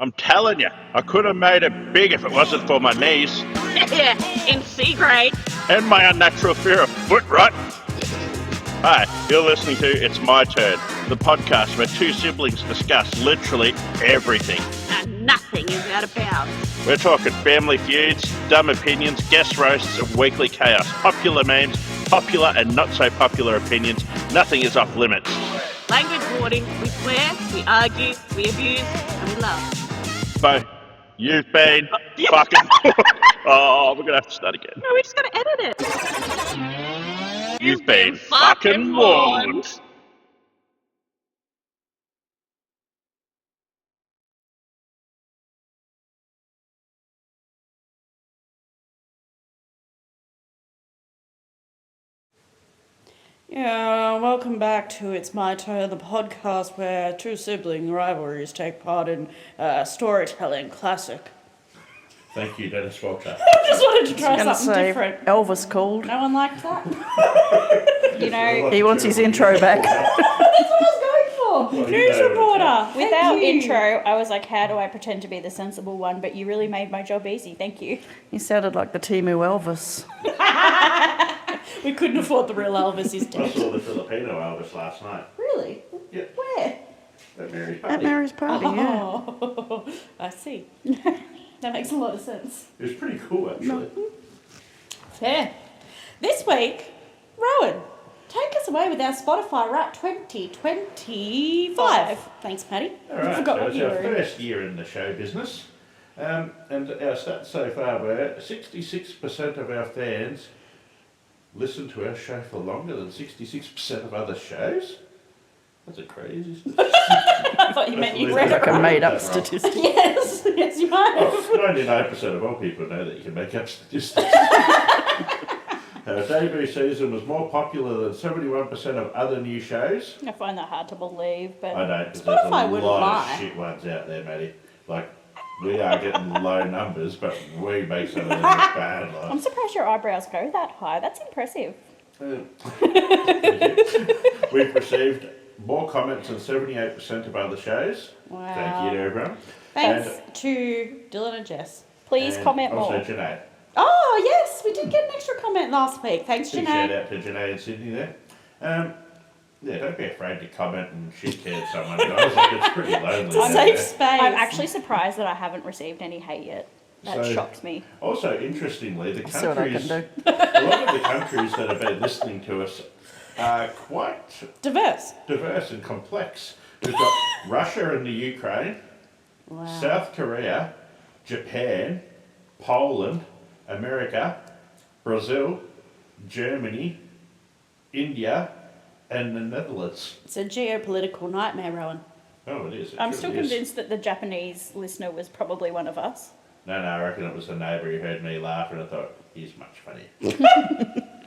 I'm telling you, I could have made it big if it wasn't for my knees. Yeah, in C grade. And my unnatural fear of foot rot. Hi, you're listening to It's My Turn, the podcast where two siblings discuss literally everything. And nothing is out of bounds. We're talking family feuds, dumb opinions, guest roasts, and weekly chaos. Popular memes, popular and not so popular opinions. Nothing is off limits. Language warning, we swear, we argue, we abuse, and we love. So, you've been fucking... Oh, we're going to have to start again. No, we just gotta edit it. You've been fucking warned. Yeah, welcome back to It's My Turn, the podcast where two sibling rivalries take part in storytelling classic. Thank you, Dennis Walter. I just wanted to try Gonna something say different. Elvis called. No one liked that? You know, He wants his intro back. That's what I was going for. News reporter. Without Thank you. intro, I was like, how do I pretend to be the sensible one? But you really made my job easy. Thank you. He sounded like the Timu Elvis. We couldn't afford the real Elvis, he's I dead. saw the Filipino Elvis last night. Really? Yeah. Where? At Mary's At party. Mary's party, yeah. Oh, I see. That makes a lot of sense. It was pretty cool, actually. Fair. This week, Rohan, take us away with our Spotify Wrap 2025. Thanks, Maddy. All right, Forgot so what it's you our were in. first year in the show business. And our stats so far were 66% of our fans listen to our show for longer than 66% of other shows. That's a crazy statistic. I thought you meant you read Like it a right. made up statistic. Yes, yes, you might have. Oh, 99% of all people know that you can make up statistics. Our debut season was more popular than 71% of other new shows. I find that hard to believe, but I know, because there's a Spotify wouldn't lot lie. of shit ones out there, Maddy. Like, we are getting low numbers, but we make some of them look bad. I'm surprised your eyebrows go that high. That's impressive. We've received more comments than 78% of other shows. Wow. Thank you to everyone. Thanks to Dylan and Jess. Please And comment also more. Janae. Oh, yes, we did get an extra comment last week. Thanks, Big shout Janae. out to Janae and Sydney there. Yeah, don't be afraid to comment and shit-can someone, guys. Like, it's pretty lonely. It's a out safe there. space. I'm actually surprised that I haven't received any hate yet. That So- shocks me. Also, interestingly, the See what I can countries, do. a lot of the countries that have been listening to us are quite diverse. diverse and complex. We've got Russia and the Ukraine, Wow. South Korea, Japan, Poland, America, Brazil, Germany, India, and the Netherlands. It's a geopolitical nightmare, Rohan. Oh, it is. It I'm really still is. convinced that the Japanese listener was probably one of us. No, I reckon it was the neighbour who heard me laugh and I thought, he's much funny.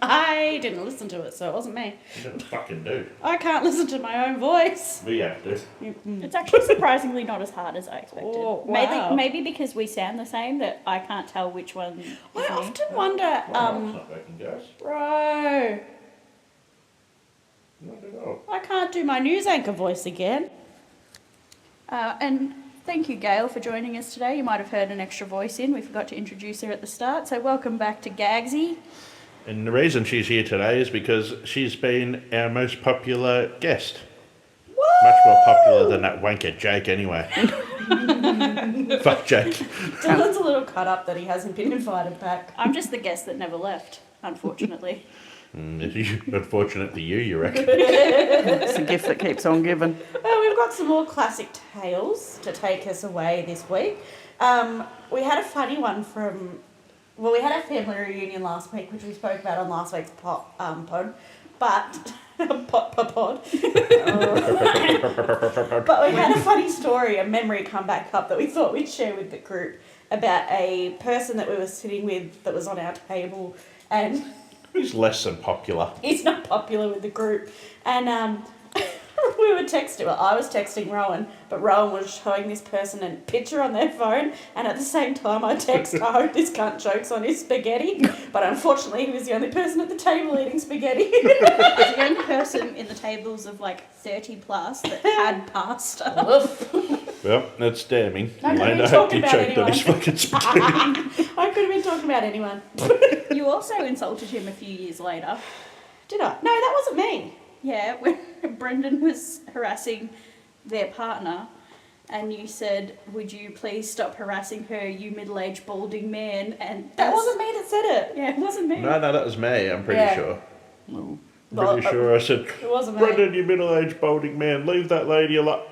I didn't listen to it, so it wasn't me. You never fucking do. I can't listen to my own voice. We have to. It's actually surprisingly not as hard as I expected. Oh, wow. Maybe because we sound the same that I can't tell which one is I me. often wonder, Well, it's not working, guys. bro, Not at all. I can't do my news anchor voice again. And thank you, Gail, for joining us today. You might have heard an extra voice in. We forgot to introduce her at the start. So welcome back to Gagsy. And the reason she's here today is because she's been our most popular guest. Much more popular than that wanker Jake, anyway. Fuck Jake. Dylan's a little cut up that he hasn't been invited back. I'm just the guest that never left, unfortunately. Unfortunate for you, you reckon? It's a gift that keeps on giving. Well, we've got some more classic tales to take us away this week. We had a funny one from... Well, we had our family reunion last week, which we spoke about on last week's pod. But... pod. But we had a funny story, a memory come back up that we thought we'd share with the group about a person that we were sitting with that was on our table, and He's less than popular. he's not popular with the group. And we we were texting, well, I was texting Rohan, but Rohan was showing this person a picture on their phone, and at the same time I text, I hope this cunt chokes on his spaghetti. But unfortunately, he was the only person at the table eating spaghetti. The only person in the tables of like 30 plus that had pasta. Well, that's damning. I could've been I hope talking you about choked on his anyone. fucking spaghetti. I could have been talking about anyone. You also insulted him a few years later. Did I? No, that wasn't me. Yeah, when Brendan was harassing their partner, and you said, "Would you please stop harassing her, you middle-aged balding man?" And That wasn't me that said it. Yeah, it wasn't me. No, that was me, I'm pretty Yeah. sure. No. Well, Pretty sure I said, It wasn't me. Brendan, you middle-aged balding man, leave that lady alone.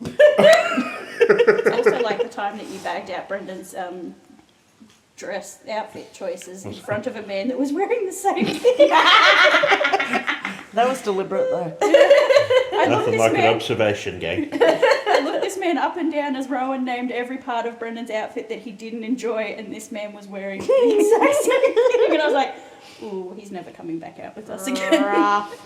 It's also like the time that you bagged out Brendan's dress outfit choices in front of a man that was wearing the same thing. That was deliberate though. I looked Nothing this like man, an observation, gang. I looked this man up and down as Rohan named every part of Brendan's outfit that he didn't enjoy, and this man was wearing the exact same thing. And I was like, ooh, he's never coming back out with us again.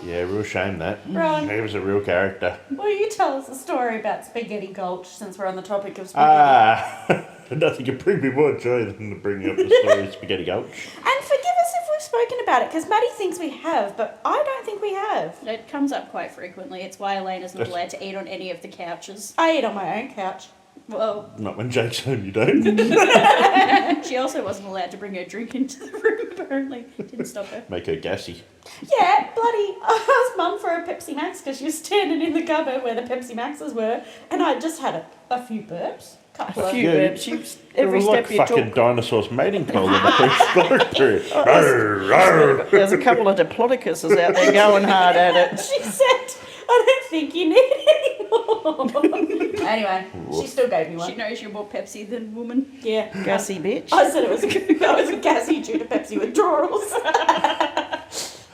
Yeah, real shame that. Ron, He was a real character. will you tell us a story about Spaghetti Gulch since we're on the topic of spaghetti? Ah, nothing can bring me more joy than to bring up the story of Spaghetti Gulch. And forgive us if we've spoken about it, because Maddy thinks we have, but I don't think we have. It comes up quite frequently. It's why Elain's not allowed to eat on any of the couches. I eat on my own couch. Well, Not when Jake's home, you don't. she also wasn't allowed to bring her drink into the room, apparently. Didn't stop her. Make her gassy. Yeah, bloody, I asked Mum for a Pepsi Max because she was standing in the cupboard where the Pepsi Maxes were, and I just had a few burps. Couple A of few Yeah, burps. You, It every was like step you fucking took. dinosaurs mating call in the prehistoric period. Rawr, rawr. There's a couple of diplodocuses out there going hard at it. She said, I don't think you need any more. Anyway, she still gave me one. She knows you're more Pepsi than woman. Yeah. Gassy bitch. I said it was a gassy due to Pepsi withdrawals.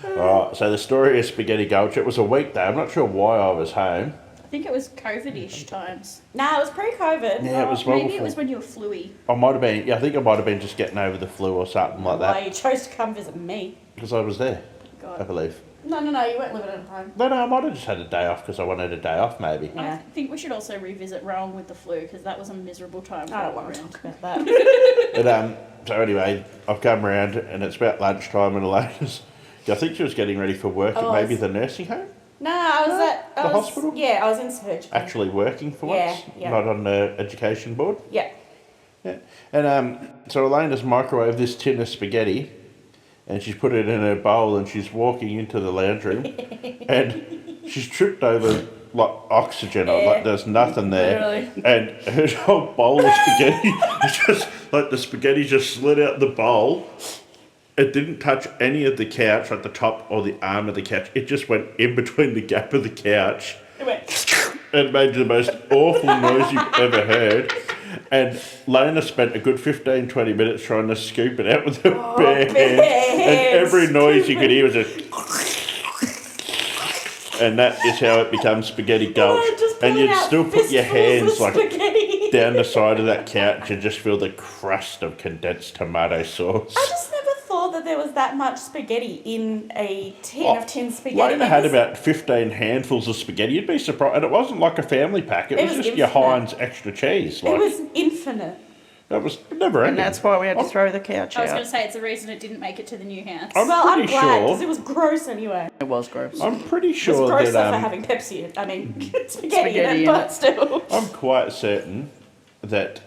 Alright, so the story of Spaghetti Gulch, it was a weekday. I'm not sure why I was home. I think it was COVID-ish times. Nah, it was pre-COVID. Yeah, it was well Maybe it before. was when you were fluey. I might have been, yeah, I think I might have been just getting over the flu or something like Why that. you chose to come visit me? Because I was there, I God. believe. No, you weren't living at home. No, I might have just had a day off because I wanted a day off, maybe. I Yeah. think we should also revisit Rohan with the flu, because that was a miserable time. I don't for want to around. talk about that. But, so anyway, I've come around and it's about lunchtime and Elaina's, I think she was getting ready for work at Oh, maybe it's- the nursing home, No, I was at The hospital? Yeah, I was in surgery. actually working for Yeah, once, yeah. not on the education board. Yeah. Yeah. And so Elena's microwaved this tin of spaghetti and she's put it in her bowl and she's walking into the lounge room and she's tripped over like oxygen or like there's nothing there. Literally. And her whole bowl of spaghetti is just like the spaghetti just slid out the bowl. It didn't touch any of the couch, like the top or the arm of the couch. It just went in between the gap of the couch. It went. It made the most awful noise you've ever heard. And Lena spent a good 15, 20 minutes trying to scoop it out with her bare hands. And every noise you could hear was just... And that is how it becomes Spaghetti Gulch. Just And pulling you'd out still put your hands fistfuls of like spaghetti. down the side of that couch and just feel the crust of condensed tomato sauce. I just never thought that there was that much spaghetti in a tin of tin spaghetti. Lena It had was- about 15 handfuls of spaghetti. You'd be surprised. And it wasn't like a family pack. It was was just your infinite. Heinz extra cheese. Like, It was infinite. that was never ending. And that's why we had to throw the couch I was going out. to say it's the reason it didn't make it to the new house. I'm Well, I'm pretty glad sure. because it was gross anyway. It was gross. I'm pretty It was sure gross that for having Pepsi. I mean, spaghetti, Spaghetti in in it, but it. still. I'm quite certain that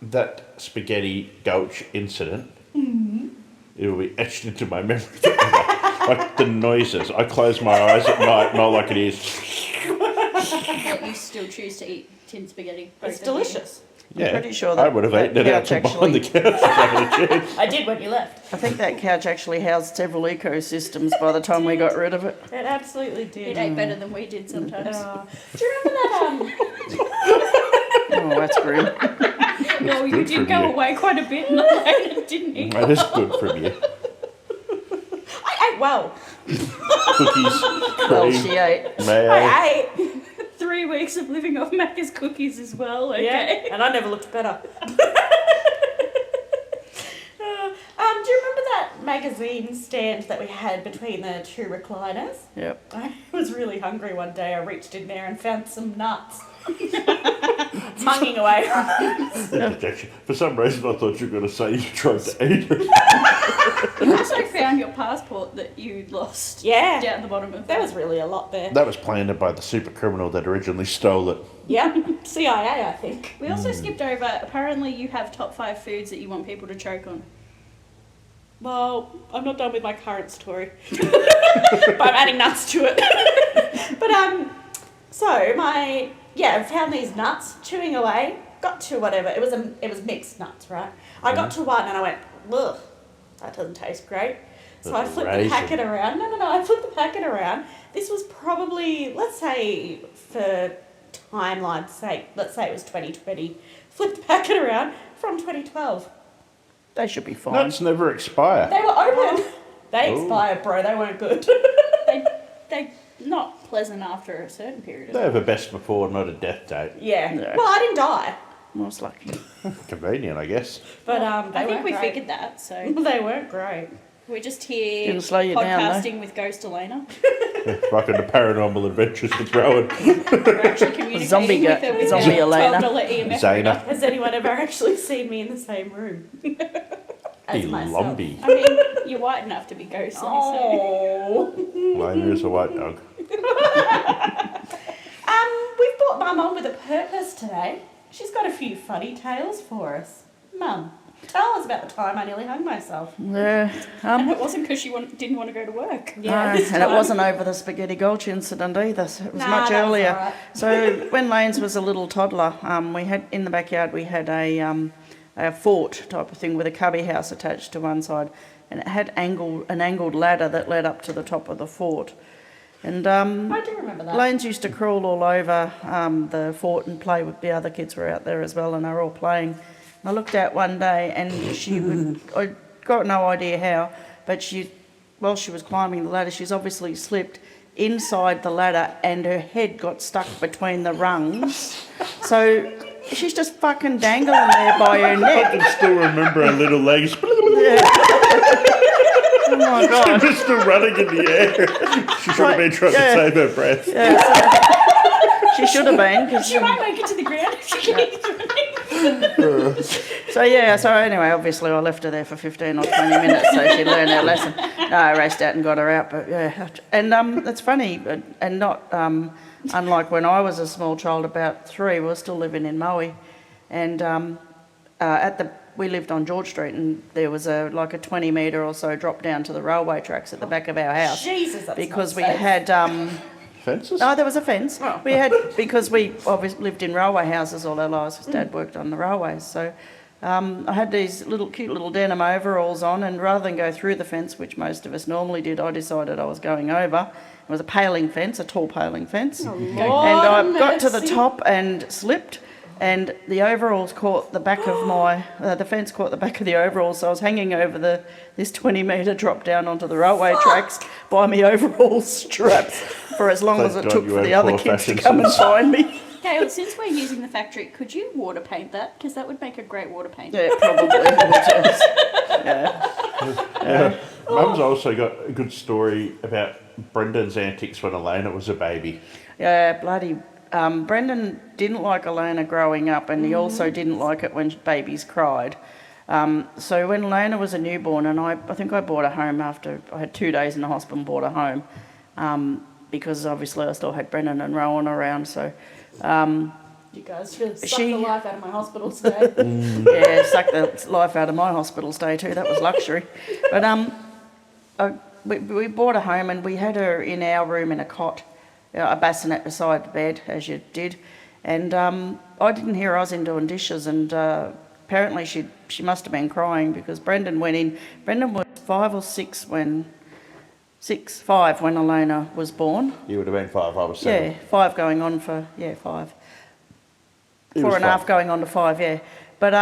that Spaghetti Gulch incident it will be etched into my memory forever. Like the noises. I close my eyes at night, not like it is. Yet you still choose to eat tin spaghetti. It's both of you. delicious. Yeah, pretty sure I that- would have that eaten it out couch from behind the couch if I had a chance. I did when you left. I think that couch actually housed several ecosystems by the time we got rid of it. It absolutely It did. ate better than we did sometimes. Do you remember that? Oh, that's grim. No, you good did for go you. away quite a bit and Elaina didn't eat. That is good from you. I ate well. Cookies, Well, cream, she ate. mayo. I ate. 3 weeks of living off Macca's cookies as well, okay? Yeah, and I never looked better. Do you remember that magazine stand that we had between the two recliners. Yep. I was really hungry one day. I reached in there and found some nuts. Tonguing away. For some reason, I thought you were going to say you tried to eat it. You also found your passport that you lost. Yeah. Down the bottom of There was really a lot there. That was planted by the super criminal that originally stole it. Yep. CIA, I think. We also skipped over, apparently you have top 5 foods that you want people to choke on. Well, I'm not done with my current story. But I'm adding nuts to it. But I found these nuts, chewing away, got to whatever. It was mixed nuts, right? I got to one and I went, ugh, that doesn't taste great. So I flipped the packet around. No, I flipped the packet around. This was probably, let's say, for timeline's sake, let's say it was 2020. Flipped the packet around from 2012. They should be fine. Nuts never expire. They were open. They expired, bro. They weren't good. They not pleasant after a certain period of They time. have a best before, not a death date. Yeah. No. Well, I didn't die. Most lucky. Convenient, I guess. But they I think weren't we great. figured that, so They weren't great. we're just here Didn't slow you down, podcasting with Ghost Elainor. Like in the paranormal adventures with Rohan. We're actually communicating Zombie with go- a zombie Elainor. $12 EMF Zayna. Has anyone ever actually seen me in the same room? As myself. Lumby. I mean, you're white enough to be ghostly, so... Oh. Elainor is a white dog. We've brought Mum on with a purpose today. She's got a few funny tales for us. Mum, tell us about the time I nearly hung myself. Yeah. And it wasn't because she didn't want to go to work. Yeah, No, this and it time. wasn't over the spaghetti gulch incident either. So it was Nah, much that was earlier. alright. So when Lanes was a little toddler, we had in the backyard we had a fort type of thing with a cubby house attached to one side, and it had an angled ladder that led up to the top of the fort. And I do remember that. Lanes used to crawl all over the fort and play with the other kids were out there as well, and they were all playing. And I looked out one day, and I got no idea how, but while she was climbing the ladder, she's obviously slipped inside the ladder, and her head got stuck between the rungs. So she's just fucking dangling there by her I neck. can still remember her little legs. Oh my god! Just still running in the air. She should have been trying to save her breath. Yeah, so she should have been. 'Cause, She won't make it to the ground if she keeps running. So anyway, obviously I left her there for 15 or 20 minutes so she'd learn her lesson. No, I raced out and got her out, but yeah. And it's funny, and not unlike when I was a small child, about 3, we were still living in Maui, and we lived on George Street, and there was a 20 metre or so drop down to the railway tracks at the back of our house. Jesus, that's Because not we safe. had... Fences? No, there was a fence. Oh. We had, because we obviously lived in railway houses all our lives, because Dad worked on the railways. So I had these cute little denim overalls on, and rather than go through the fence, which most of us normally did, I decided I was going over. It was a paling fence, a tall paling fence. Lord And I got to the mercy. top and slipped, and the overalls caught the back of the fence caught the back of the overalls, so I was hanging over this 20 metre drop down onto the railway tracks by my overall straps for as long Thank as it God took you for had the other poor kids to fashion come and sense. find me. Gayle, since we're using the factory, could you water paint that? Because that would make a great water paint. Yeah, probably. Yeah. Mum's also got a good story about Brendan's antics when Elainor was a baby. Yeah, bloody. Brendan didn't like Elainor growing up, and he also didn't like it when babies cried. So when Elainor was a newborn, and I think I brought her home after I had 2 days in the hospital and brought her home, because obviously I still had Brendan and Rohan around. So You guys should suck She- the life out of my hospital stay. yeah, sucked the life out of my hospital stay too. That was luxury. But we brought her home, and we had her in our room in a cot, a bassinet beside the bed, as you did. And I didn't hear her. I was in doing dishes, and apparently she must have been crying because Brendan went in. Brendan was 5 or 6 when Elainor was born. You would have been 5, I was 7. Yeah, 5 going on for 5. He 4 was and a half 5. going on to 5, yeah. But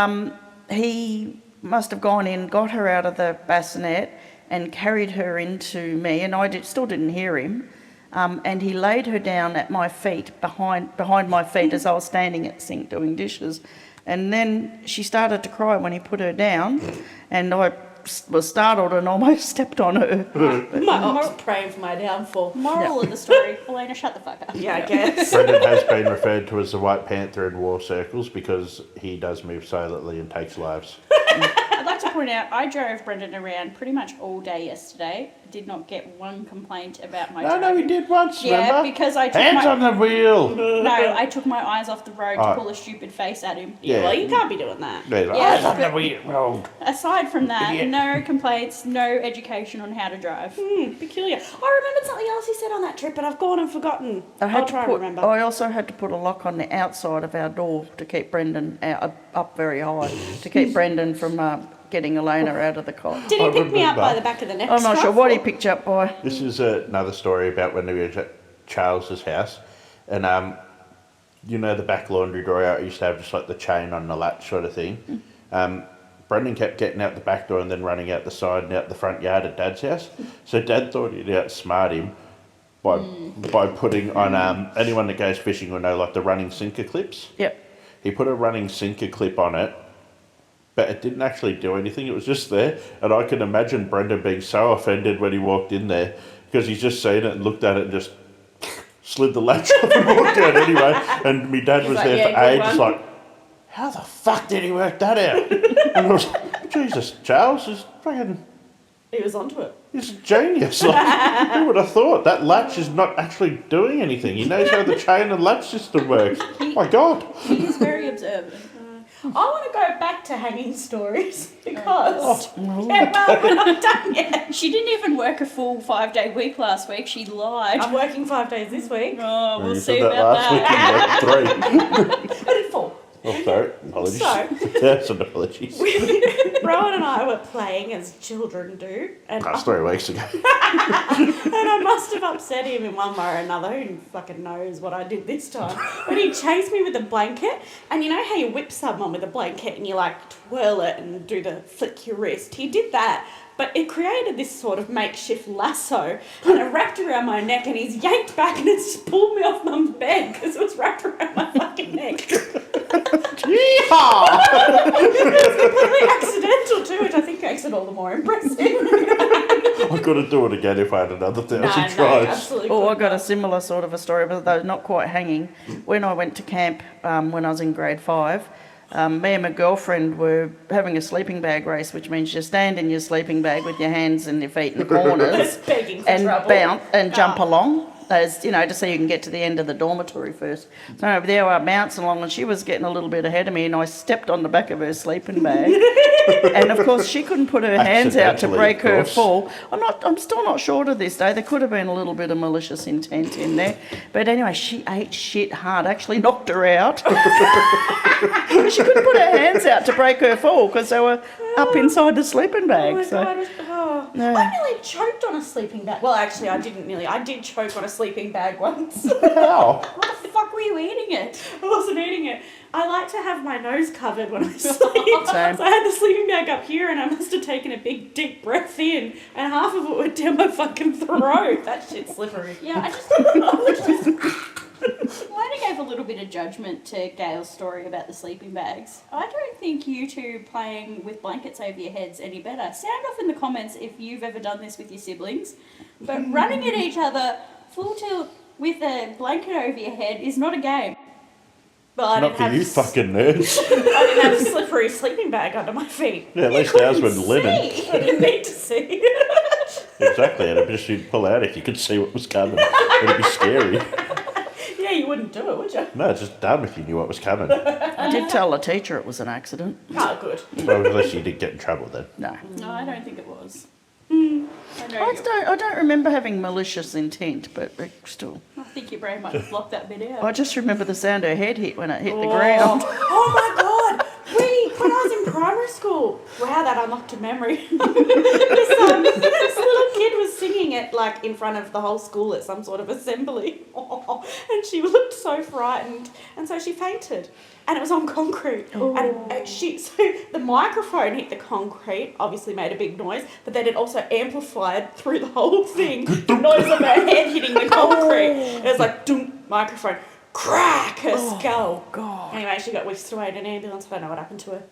he must have gone in, got her out of the bassinet and carried her into me, and I still didn't hear him. And he laid her down at my feet, behind my feet, as I was standing at the sink doing dishes. And then she started to cry when he put her down, and I was startled and almost stepped on her. My op's praying for my downfall. Moral of the story, Elainor, shut the fuck up. Yeah, I guess. Brendan has been referred to as the White Panther in war circles because he does move silently and takes lives. I'd like to point out, I drove Brendan around pretty much all day yesterday. Did not get one complaint about my driving. No, he did once, Yeah, remember? because I took Hands on the wheel! No, I took my eyes off the road to Oh. pull a stupid face at him. Yeah. Well, you can't be doing that. Yeah, like, Yeah, hands on the but- wheel! Aside from that, Idiot. no complaints, no education on how to drive. Peculiar. I remembered something else he said on that trip, but I've gone and forgotten. I'll try and remember. I also had to put a lock on the outside of our door to keep Brendan up very high, to keep Brendan from getting Elainor out of the cot. Did he I pick me up remember. by the back of the neck? I'm not sure scarf, what he or- picked you up by. This is another story about when we were at Charles's house, and you know the back laundry drawer out used to have just like the chain on the latch sort of thing. Brendan kept getting out the back door and then running out the side and out the front yard at Dad's house. So Dad thought he'd outsmart him by putting on anyone that goes fishing will know like the running sinker clips. Yep. He put a running sinker clip on it, but it didn't actually do anything. It was just there. And I can imagine Brendan being so offended when he walked in there because he's just seen it and looked at it and just slid the latch off and walked out anyway. And my dad was like, there "Yeah, for good ages one." like, how the fuck did he work that out? And I was like, Jesus, Charles is fucking... He was onto it. He's a genius. Like, who would have thought that latch is not actually doing anything? He knows how the chain and latch system works. My God. He is very observant. I want to go back to hanging stories because yeah, well, we're not done yet. She didn't even work a full 5-day week last week. She lied. I'm working 5 days this week. Oh, we'll You see said about last that. week in like 3. I did 4. Oh, sorry. Apologies. So- Yes, and apologies. Rowan and I were playing as children do, and That's 3 weeks ago. I must have upset him in one way or another. Who fucking knows what I did this time? But he chased me with a blanket, and you know how you whip someone with a blanket and you like twirl it and do the flick your wrist? He did that, but it created this sort of makeshift lasso, and it wrapped around my neck, and he's yanked back and it's just pulled me off Mum's bed because it was wrapped around my fucking neck. Yeehaw! Completely accidental too, which I think makes it all the more impressive. I couldn't do it again if I had another 1,000 tries. absolutely. Oh, I couldn't. got a similar sort of a story, but though not quite hanging. When I went to camp when I was in grade 5, me and my girlfriend were having a sleeping bag race, which means you stand in your sleeping bag with your hands and your feet in the corners Just begging for and trouble. bounce and jump along. As you know, just so you can get to the end of the dormitory first. So there I bounced along, and she was getting a little bit ahead of me, and I stepped on the back of her sleeping bag. And of course, she couldn't put her hands out to Accidentally, break of her course. fall. I'm still not sure to this day. There could have been a little bit of malicious intent in there, but anyway, she ate shit hard. Actually knocked her out. She couldn't put her hands out to break her fall because they were up inside the sleeping bag. Oh my so. God. Oh. No. I nearly choked on a sleeping bag. Well, actually, I didn't nearly. I did choke on a sleeping bag once. How? What the fuck were you eating it? I wasn't eating it. I like to have my nose covered when I sleep. So Same. I had the sleeping bag up here and I must have taken a big deep breath in and half of it went down my fucking throat. That shit's slippery. Yeah, I just Elainor gave a little bit of judgment to Gail's story about the sleeping bags. I don't think you two playing with blankets over your heads any better. Sound off in the comments if you've ever done this with your siblings. But running at each other full tilt with a blanket over your head is not a game. But I Not didn't for have you fucking nerds. I didn't have a slippery sleeping bag under my feet. Yeah, at least ours were linen. I didn't need to see. Exactly, and it'd just you'd pull out if you could see what was coming. It'd be scary. Yeah, you wouldn't do it, would you? No, it's just dumb if you knew what was coming. I did tell the teacher it was an accident. Oh, good. Well, unless you did get in trouble then. No. No, I don't think it was. I don't remember having malicious intent, but still. I think your brain might have blocked that bit out. I just remember the sound her head hit when it hit the ground. Oh my God! When I was in primary school, wow, that unlocked a memory. this little kid was singing it like in front of the whole school at some sort of assembly, and she looked so frightened, and so she fainted. And it was on concrete, and so the microphone hit the concrete, obviously made a big noise, but then it also amplified through the whole thing the noise of her head hitting the concrete. It was like, dunk, microphone, crack her skull. God. Anyway, she got whisked away in an ambulance. I don't know what happened to her.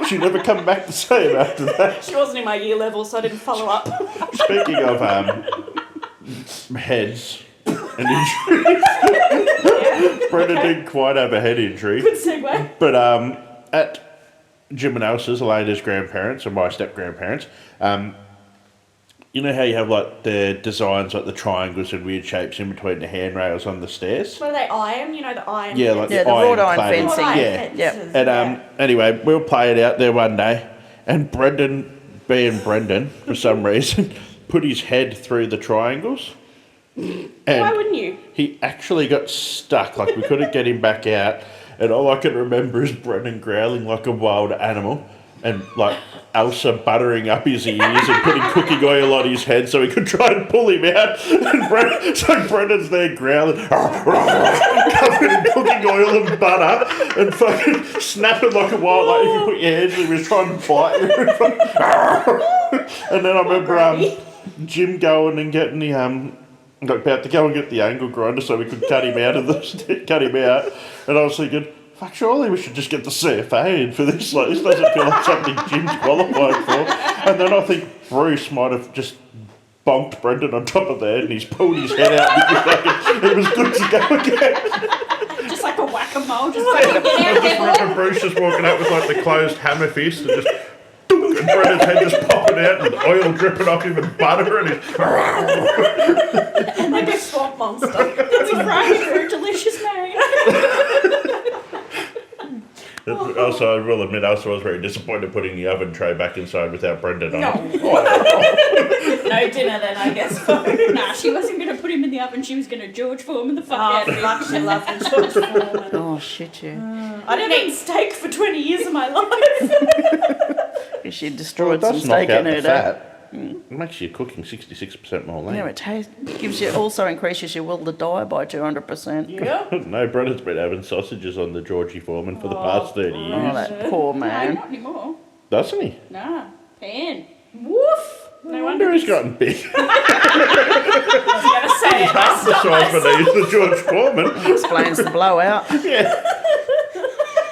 She never come back the same after that. She wasn't in my year level, so I didn't follow up. Speaking of heads and injuries, Brendan didn't quite have a head injury. Good segue. But at Jim and Elsa's, Elainor's grandparents, or my step-grandparents, you know how you have like the designs, like the triangles and weird shapes in between the handrails on the stairs? What are they, iron? You know, the iron. Yeah, like Yeah, the the wrought iron cladding. fencing. Wrought iron Yeah. fences, Yep. And anyway, we were playing out there one day, and Brendan, being Brendan, for some reason, put his head through the triangles. And Why wouldn't you? he actually got stuck, like we couldn't get him back out. And all I can remember is Brendan growling like a wild animal, and like Elsa buttering up his ears and putting cooking oil on his head so he could try and pull him out. And so Brendan's there growling, covered in cooking oil and butter, and fucking snapping like a wild, like if you put your hands in, he was trying to bite you. And then I remember Jim going and getting the about to go and get the angle grinder so we could cut him out, and I was thinking, fuck, surely we should just get the CFA in for this. Like, this doesn't feel like something Jim's qualified for. And then I think Bruce might have just bonked Brendan on top of the head, and he's pulled his head out, and he was good to go again. Just like a whack-a-mole, just like, get I out just remember Bruce just walking up with like the closed hammer fist and just, and Brendan's head just popping out and oil dripping off him and butter, and he's Like a swamp monster. It's a frying for a delicious marry. Also, I will admit, I was very disappointed putting the oven tray back inside without Brendan on it. No dinner then, I guess. Nah, she wasn't going to put him in the oven. She was going to George Foreman the fuck out of him. Fuck, she loved the George Foreman. Oh, shit, yeah. I didn't eat steak for 20 years of my life. She Well, destroyed it some does knock steak out in her the day. fat. It makes your cooking 66% more lean. Yeah, it gives you, also increases your will to die by 200%. Yeah. No, Brendan's been having sausages on the Georgie Foreman for the past 30 Oh, years. that poor No, man. not anymore. Doesn't he? Nah, pan. Woof. No wonder he's gotten big. I was going to say it. Half the size when they use the George Foreman. Explains the blowout. Yeah.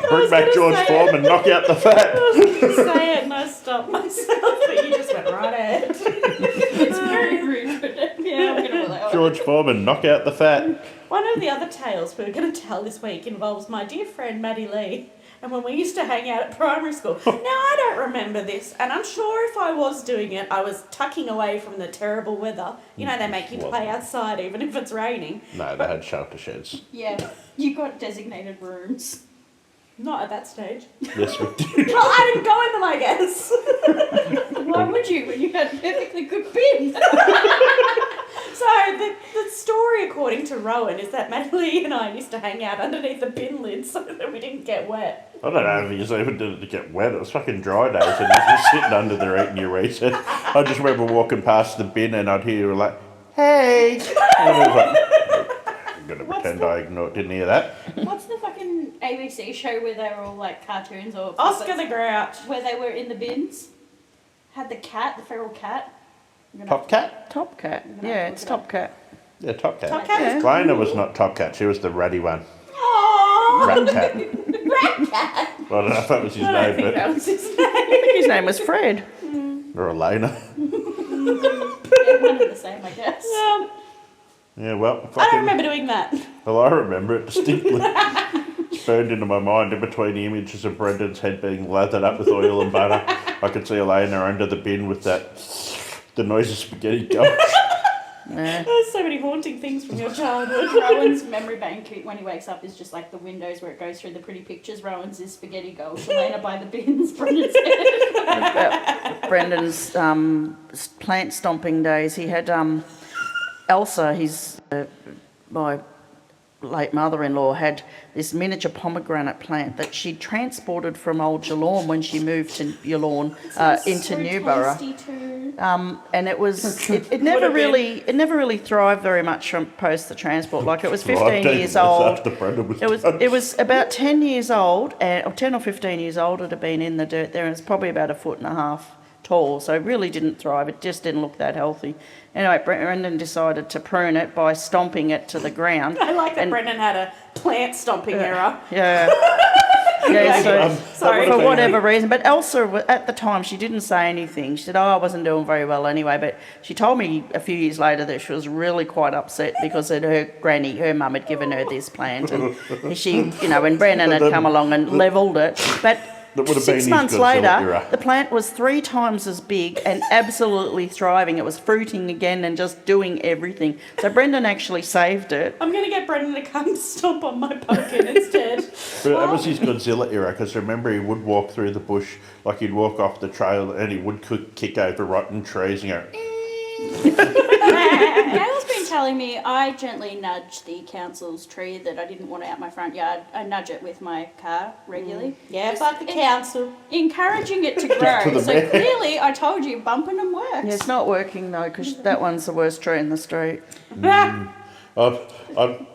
Bring back George Foreman, knock out the fat. I was going to say it and I stopped myself, but you just went right ahead. It's very rude, but yeah, I'm going to allow it. George Foreman, knock out the fat. One of the other tales we're going to tell this week involves my dear friend Maddy Lee. And when we used to hang out at primary school. Now, I don't remember this, and I'm sure if I was doing it, I was tucking away from the terrible weather. You know, they make you play outside even if it's raining. No, they had shelter sheds. Yeah, you got designated rooms. Not at that stage. Yes, we did. Well, I didn't go in them, I guess. Why would you when you had perfectly good bins? So, the story, according to Rohan, is that Maddy Lee and I used to hang out underneath the bin lid so that we didn't get wet. I don't know if you even did it to get wet. It was fucking dry days and you're just sitting under there eating your recess. I just remember walking past the bin and I'd hear you like, hey. And I was like, I'm going to pretend I didn't hear that. What's the fucking ABC show where they were all like cartoons or Oscar the Grouch. where they were in the bins? Had the cat, the feral cat. Top Cat? Top Cat. Yeah, it's Top Cat. Yeah, Top Cat. Top Cat is Elainor was not Top Cat. She was the ratty one. Aww. Rat Cat. Well, I don't know if that was his I don't name, think but... that was his I name. think his name was Fred. Or Elainor. Yeah, one of the same, I guess. Yeah, well, I don't fucking... remember doing that. Well, I remember it distinctly. It's burned into my mind in between the images of Brendan's head being lathered up with oil and butter. I could see Elainor under the bin with the noise of spaghetti going. Yeah. There's so many haunting things from your childhood. Rowan's memory bank when he wakes up is just like the windows where it goes through the pretty pictures. Rowan's is spaghetti gold. Shalana by the bins. Brendan's head. Brendan's plant stomping days, he had Elsa, my late mother-in-law, had this miniature pomegranate plant that she transported from Old Geelong when she moved to Geelong into Newborough. Tasty too. And it was it never really thrived very much from post the transport. Like it was 15 years old. After Brendan was It was about 10 years old, or 10 or 15 years old. It had been in the dirt there, and it's probably about 1.5 foot tall, so it really didn't thrive. It just didn't look that healthy. Anyway, Brendan decided to prune it by stomping it to the ground. I like that Brendan had a plant stomping error. Yeah. Yeah, so Sorry. for whatever reason. But Elsa, at the time, she didn't say anything. She said, I wasn't doing very well anyway. But she told me a few years later that she was really quite upset because her granny, her mum, had given her this plant. And she, when Brendan had come along and levelled it. But 6 months later, the plant was 3 times as big and absolutely thriving. It was fruiting again and just doing everything. So Brendan actually saved it. I'm going to get Brendan to come stomp on my pumpkin instead. But that was his Godzilla era, because remember he would walk through the bush, like he'd walk off the trail and he would kick over rotten trees and go... Gail's been telling me I gently nudge the council's tree that I didn't want out my front yard. I nudge it with my car regularly. Yeah, fuck the council. Encouraging it to grow. the So man. clearly, I told you, bumping them works. Yeah, it's not working though, because that one's the worst tree in the street. I've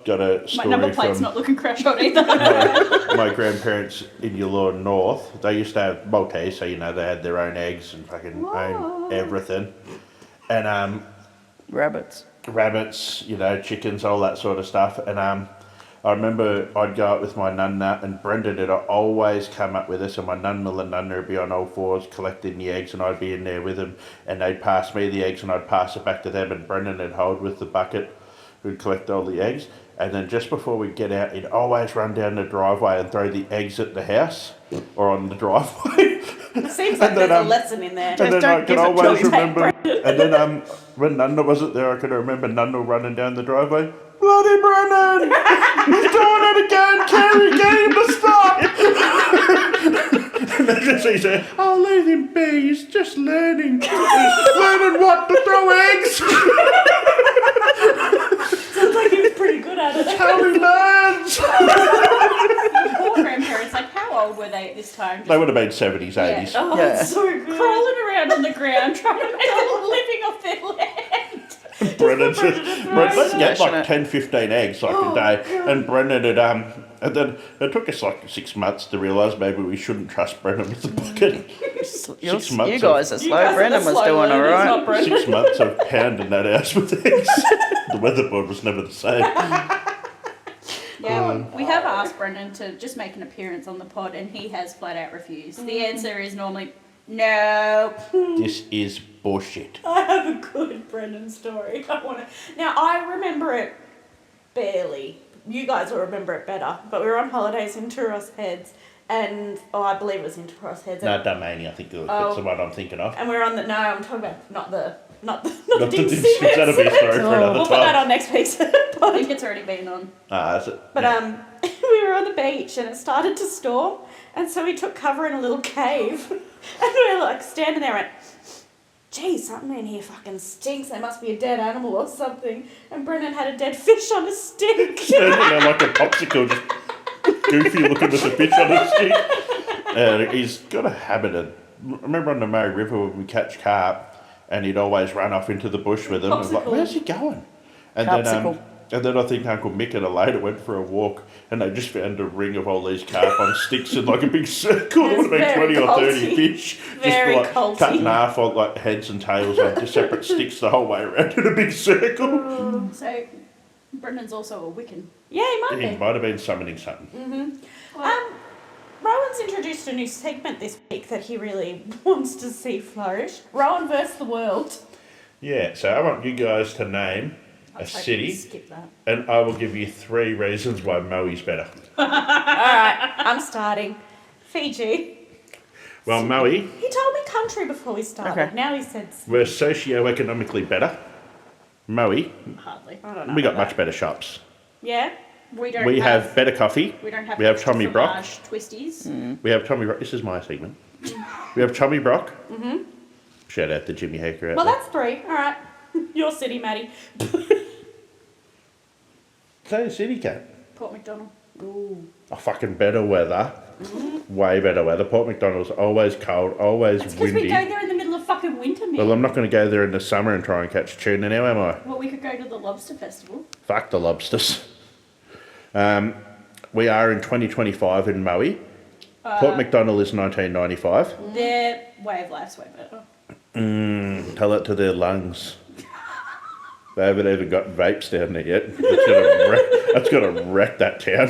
got a My story number plate's from not looking crash on either. my grandparents in Elainor North. They used to have Maltese, so they had their own eggs and fucking own everything. And Rabbits. rabbits, chickens, all that sort of stuff. And I remember I'd go out with my nunna, and Brendan would always come up with us, and my nunna and nunna would be on all fours collecting the eggs, and I'd be in there with them, and they'd pass me the eggs and I'd pass it back to them, and Brendan would hold with the bucket, who'd collect all the eggs. And then just before we'd get out, he'd always run down the driveway and throw the eggs at the house or on the driveway. It seems like there's a lesson in there. And then don't I give can it to always him. remember, and then when Nunna wasn't there, I can remember Nunna running down the driveway. Bloody Brennan! He's doing it again! Carrie, get him to stop! And then just he said, "Oh, let him be. He's just learning. He's learning what to throw eggs. Sounds like he was pretty good at it. How he learns." Your poor grandparents, like, how old were they at this time? They would have been 70s, 80s. Oh, Yeah. it's so good. Crawling around on the ground trying to make a living off their land. Brendan said, let's get like Passionate. 10, 15 eggs like a day. And Brendan had, and then it took us like 6 months to realise maybe we shouldn't trust Brendan with the bucket. You 6 months. you guys are You slow. guys are Brendan the was slow doing all learners, right. not Brendan. 6 months of pounding that house with eggs. The weatherboard was never the same. Yeah, we have asked Brendan to just make an appearance on the pod, and he has flat out refused. The answer is normally no. This is bullshit. I have a good Brendan story. Now, I remember it barely. You guys will remember it better. But we were on holidays in Turos Heads, and I believe it was in Turos Heads. No, Domaini, I think that's the one I'm thinking of. And we were on the. No, I'm talking about not the Not Dixie the Dixie, that'll be a story for another We'll put that time. on next week's I pod. think it's already been on. That's it. But we were on the beach and it started to storm, and so we took cover in a little cave, and we were like standing there and went, "Geez, something in here fucking stinks. There must be a dead animal or something." And Brendan had a dead fish on a stick. Standing there like a popsicle, just goofy looking with the fish on his stick. And he's got a habit of. I remember on the Murray River when we catch carp, and he'd always run off into the bush with them. I was like, Popsicle. "Where's he going?" And then I think Uncle Mick and Elainor went for a walk, and they just found a ring of all these carp on sticks in like a big circle. There would have been Very 20 or 30 culty. fish. Very just like culty. cut in half on like heads and tails on just separate sticks the whole way around in a big circle. So, Brendan's also a Wiccan. Yeah, he might He be. might have been summoning something. Rowan's introduced a new segment this week that he really wants to see flourish. Rowan versus the world. Yeah, so I want you guys to name I a was hoping city, to skip that. and I will give you 3 reasons why Maui's better. Alright, I'm starting. Fiji. Well, Maui, He told me country before we started. Okay. Now he said... we're socio-economically better. Maui, Hardly. I don't know. we got about much better shops. that. Yeah? We don't We have, have better coffee. we don't have we have extra Tommy Brock. fromage twisties. We have Tommy Brock. This is my segment. We have Tommy Brock. Mm-hmm. Shout out to Jimmy Haker out Well, there. that's 3. Alright. Your city, Maddy. Say a city, cat. Port McDonald. Ooh. Oh, fucking better weather. Way better weather. Port McDonald's always cold, always That's because windy. we go there in the middle of fucking winter, man. Well, I'm not going to go there in the summer and try and catch tuna now, am I? Well, we could go to the lobster festival. Fuck the lobsters. We are in 2025 in Maui. Port McDonald is 1995. Their way of life's way better. Tell that to their lungs. They haven't even got vapes down there yet. That's going to wreck that town.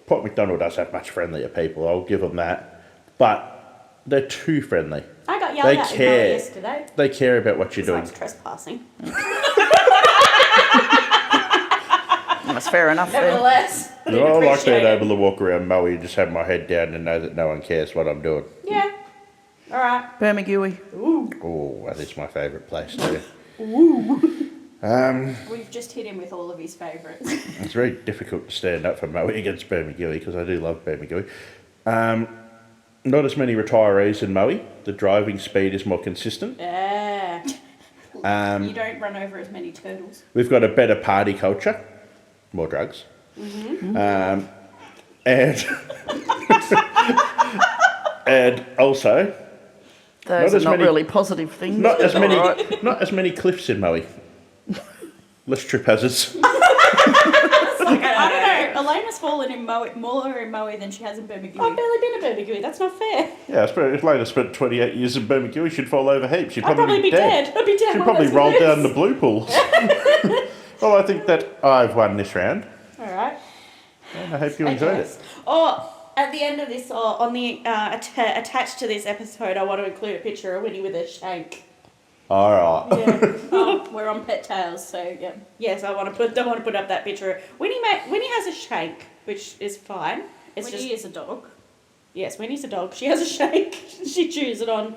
Port McDonald does have much friendlier people, I'll give them that. But they're too friendly. I got yelled at in Melbourne yesterday. They care about what you're doing. It's like trespassing. That's fair enough. Nevertheless, I like being able to walk around Maui and just have my head down and know that no one cares what I'm doing. Yeah. All right. Bermagui. Oh, that is my favourite place too. We've just hit him with all of his favourites. It's very difficult to stand up for Maui against Bermagui because I do love Bermagui. Not as many retirees in Maui. The driving speed is more consistent. Yeah. You don't run over as many turtles. We've got a better party culture. More drugs. And and also Those are not really positive things. not as many cliffs in Maui. Less trip hazards. I don't know. Elena's fallen in Maui, more in Maui than she has in Bermagui. I've barely been to Bermagui. That's not fair. Yeah, if Lena spent 28 years in Bermagui, she'd fall over heaps. She'd I'd probably be dead. I'd be dead. She'd while probably I was roll in down this. the blue pools. Well, I think that I've won this round, All right. and I hope you enjoyed it. Oh, at the end of this, or on the attached to this episode, I want to include a picture of Winnie with a shank. All right. Oh, we're on Pet Tales, so yeah. Yes, I want to put up that picture. Winnie has a shank, which is fine. It's Winnie is a dog. Yes, Winnie's a dog. She has a shank. She chews on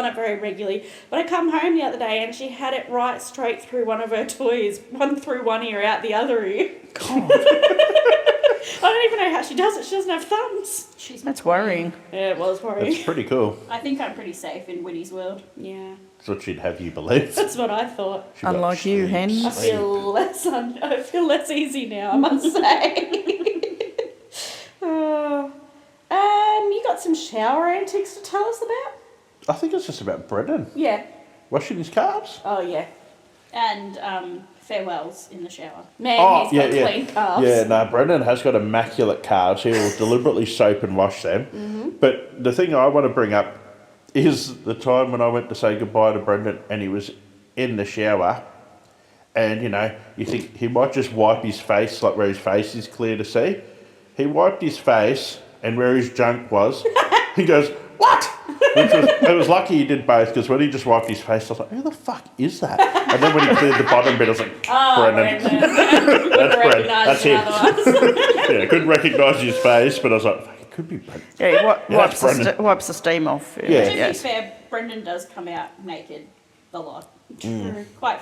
it very regularly. But I come home the other day and she had it right straight through one of her toys, one through one ear, out the other ear. God, I don't even know how she does it. She doesn't have thumbs. that's worrying. Yeah, it was worrying. That's pretty cool. I think I'm pretty safe in Winnie's world. Yeah, That's what she'd have you believe. that's what I thought. She'd be like, Unlike you, hen. I feel less easy now, I must say. You got some shower antics to tell us about? I think it's just about Brendan Yeah. washing his calves. Oh yeah. And farewells in the shower. Man, he's got clean calves. Yeah, no, Brendan has got immaculate calves. He will deliberately soap and wash them. Mm-hmm. But the thing I want to bring up is the time when I went to say goodbye to Brendan and he was in the shower and, you think he might just wipe his face, like where his face is clear to see. He wiped his face and where his junk was, he goes, "What?" It was lucky he did both because when he just wiped his face, I was like, "Who the fuck is that?" And then when he cleared the bottom bit, I was like, "Brendan." That's Brendan. That's him. Yeah, I couldn't recognise his face, but I was like, "It could be Brendan." Yeah, he that's wipes the steam off. Yeah. To be Yes. fair, Brendan does come out naked a lot. True. Quite,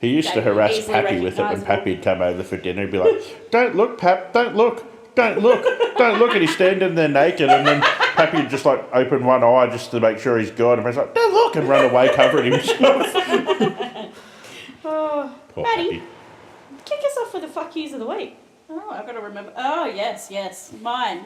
He used to Jamie, harass easily Pappy with it when recognisable. Pappy'd come over for dinner. He'd be like, "Don't look, Pap, don't look, don't look, don't look." And he's standing there naked, and then Pappy'd just like open one eye just to make sure he's gone, and he's like, "Don't look," and run away covering himself. Oh, Poor Maddy, Pappy. kick us off with the fuck yous of the week. Oh, I've got to remember. Oh, yes. Mine.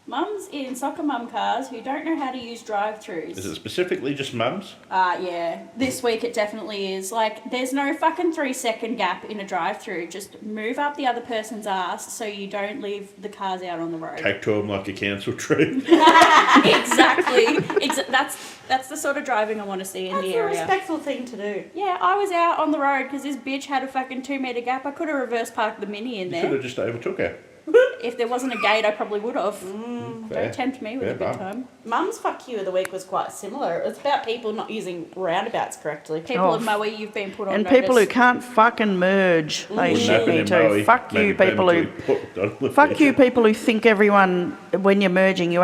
Mums in soccer mum cars who don't know how to use drive-thrus. Is it specifically just mums? Yeah. This week it definitely is. There's no fucking 3-second gap in a drive-through. Just move up the other person's ass so you don't leave the cars out on the road. Take to him like a council tree. Exactly. That's the sort of driving I want to see in That's the a area. respectful thing to do. Yeah, I was out on the road because this bitch had a fucking 2-metre gap. I could have reverse parked the Mini in You should there. have just overtook her. If there wasn't a gate, I probably would have. Fair. Don't tempt me with Fair a good enough. time. Mum's fuck you of the week was quite similar. It was about people not using roundabouts correctly. People Oh, of Maui, you've been put on And notice. people who can't fucking merge, they Wouldn't shit happen me in too. Maui. Fuck you, Maybe people who. put on the Fuck feature. you, people who think everyone, when you're merging, you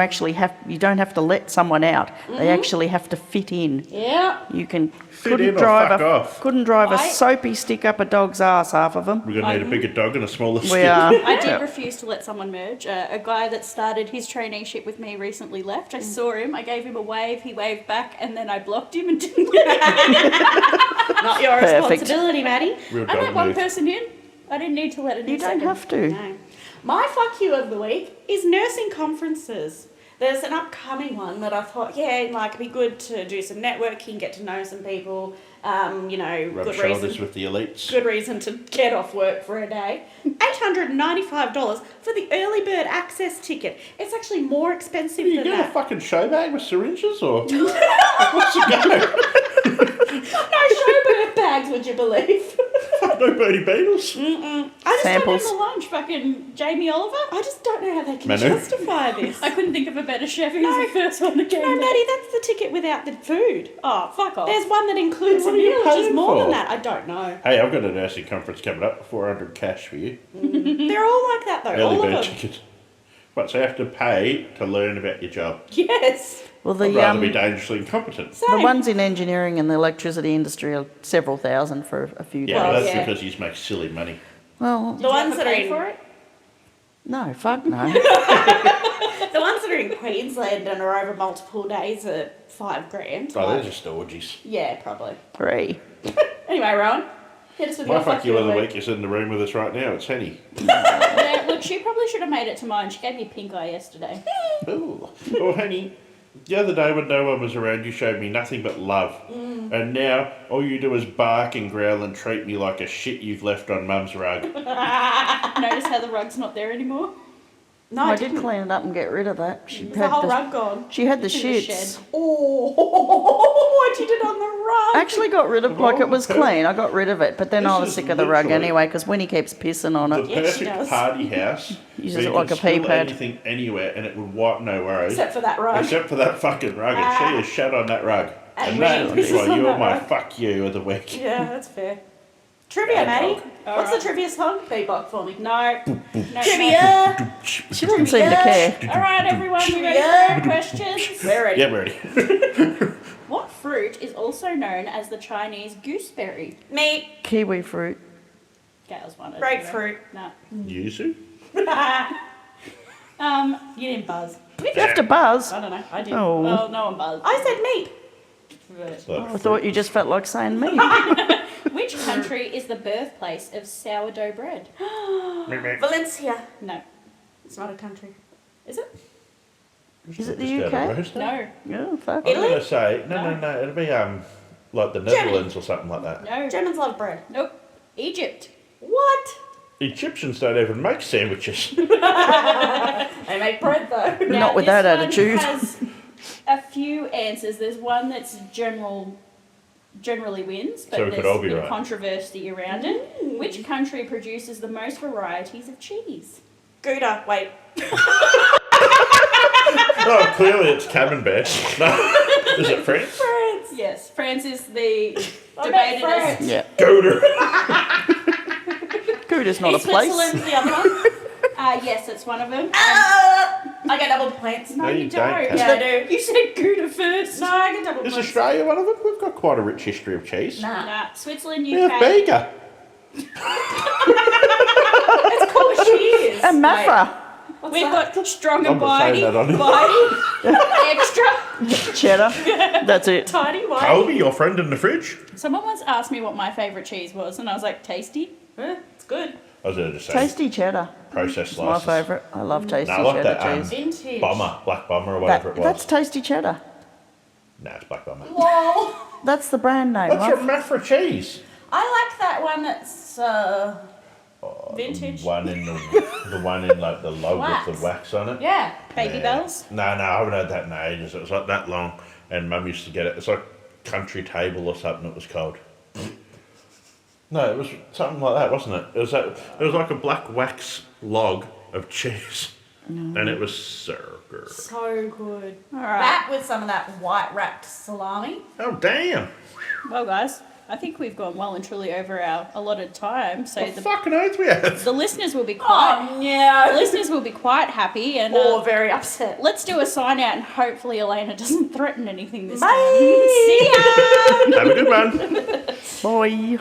don't have to let someone out. They actually have to fit in. Yeah. You can in or fuck off. couldn't drive a I- soapy stick up a dog's ass, half of them. We're going to need a bigger dog and a smaller stick. We are. I did Yeah. refuse to let someone merge. A guy that started his traineeship with me recently left. I saw him, I gave him a wave, he waved back, and then I blocked him and didn't Not your Perfect. responsibility, Maddie. Real I dog let one move. person in. I didn't need to let a new You don't second. have to. No. My fuck you of the week is nursing conferences. There's an upcoming one that I thought, yeah, like it'd be good to do some networking, get to know some people, you know, Rub good shoulders reason. with the elites. Good reason to get off work for a day. $895 for the early bird access ticket. It's actually more expensive You than get a that. fucking show bag with syringes or what's it No showbird bags, would you believe? go? No Birdie Beatles. Mm-mm. I just Samples. don't know the lunch. Fucking Jamie Oliver. I just don't know how they can Manu? justify this. I couldn't think of a better chef. He was the first one that came. No, Maddie, that's the ticket without the food. Oh, fuck off. There's one that includes What a are you meal, which is paying more for? than that. I don't know. Hey, I've got a nursing conference coming up. 400 cash for you. They're all like that though. Early all bird of them. ticket. What? So you have to pay to learn about your job. Yes. Well, I'd rather be the dangerously incompetent. Same. ones in engineering and the electricity industry are several thousand for a few Yeah, Well, but days. that's yeah. because you make silly money. Well, The ones that are pay in, for it. no, fuck no. the ones that are in Queensland and are over multiple days are $5,000. Oh, they're Like, just orgies. yeah, probably. 3. Anyway, Rowan, hit us with My your fuck you of the week is in the room with us right now. It's Henny. Yeah, look, she probably should have made it to mine. She gave me pink eye yesterday. Ooh. Oh, Henny, the other day when no one was around, you showed me nothing but love. And now all you do is bark and growl and treat me like a shit you've left on Mum's rug. Notice how the rug's not there anymore? No, I did clean it up and get rid of that. She Is the whole rug gone? She had the It's in the shits. shed. Oh, I did it on the rug. I actually got rid of, like, it was clean. I got rid of it, but then This I was is sick of the rug literally anyway because Winnie keeps pissing on The it. Yes, she perfect does. party house. Uses where it you like can a pee spill pad. anything anywhere and it would wipe no worries. Except for that rug. Except for that fucking rug. And she has shat on that rug. And And Winnie that is pisses why on you're that my rug. fuck you of the week. Yeah, that's fair. Trivia, Bad Maddie. dog. What's the trivia song? Beatbox for me. No. Trivia. She doesn't seem to care. All right, everyone, we ready for our questions? We're ready. Yeah, ready. What fruit is also known as the Chinese gooseberry? Me. Kiwi fruit. Gail's one. Grapefruit. No. Yuzu? You didn't buzz. You have to buzz. I don't know. I did. Oh. Well, no one buzzed. I said meat. I thought you just felt like saying me. Which country is the birthplace of sourdough bread? Valencia. No. It's not a country. Is it? Is it the Just out of UK? roaster? No. Yeah, fuck. I'm Italy? going to say, no, it'll be like the Netherlands or something like that. No. Germans love bread. Nope. Egypt. What? Egyptians don't even make sandwiches. They make bread though. Now, Not with this that one attitude. has a few answers. There's one that's generally wins, but So it could there's all be been right. controversy around it. Which country produces the most varieties of cheese? Gouda. Wait. Oh, clearly it's Camembert. No, is it France? France. Yes, France is the I meant debated France. as Yeah. Gouda. Good is not a Is place. Switzerland the other one? yes, it's one of them. I get double points. No, No, you you don't. don't, Yeah, I do. You said Gouda first. No, I get double Is points. Australia one of them? We've got quite a rich history of cheese. Nah. Nah, Switzerland, We have UK. Bega. It's called cheese. And Mafra. What's We've that? got strong I'm and not saying bitey, that on extra. Cheddar. That's it. Tiny white. Colby, your friend in the fridge. Someone once asked me what my favourite cheese was, and I was like, tasty. It's good. I was going to say Tasty cheddar. processed It's my slices. favourite. I love tasty No, I like cheddar that, cheese. Vintage. Bomber, black bomber or That, whatever it was. that's tasty cheddar. No, it's black bomber. Lol. That's the brand name, What's your love. Mafra cheese? I like that one that's vintage. The one in the one in like the log with Wax. the wax on it. Yeah. Baby Yeah. bells. No, I haven't had that in ages. It was like that long, and Mum used to get it. It's like country table or something. It was called. No, it was something like that, wasn't it? It was like a black wax log of cheese, and it was so good. So good. All right. That with some of that white wrapped salami. Oh damn! Well, guys, I think we've gone well and truly over our allotted time, so What fucking oath we had. the listeners will be quite. Oh The no. listeners will be quite happy, and Or very upset. let's do a sign out, and hopefully Elainor doesn't threaten anything this Bye. time. See ya. Have a good one. Bye.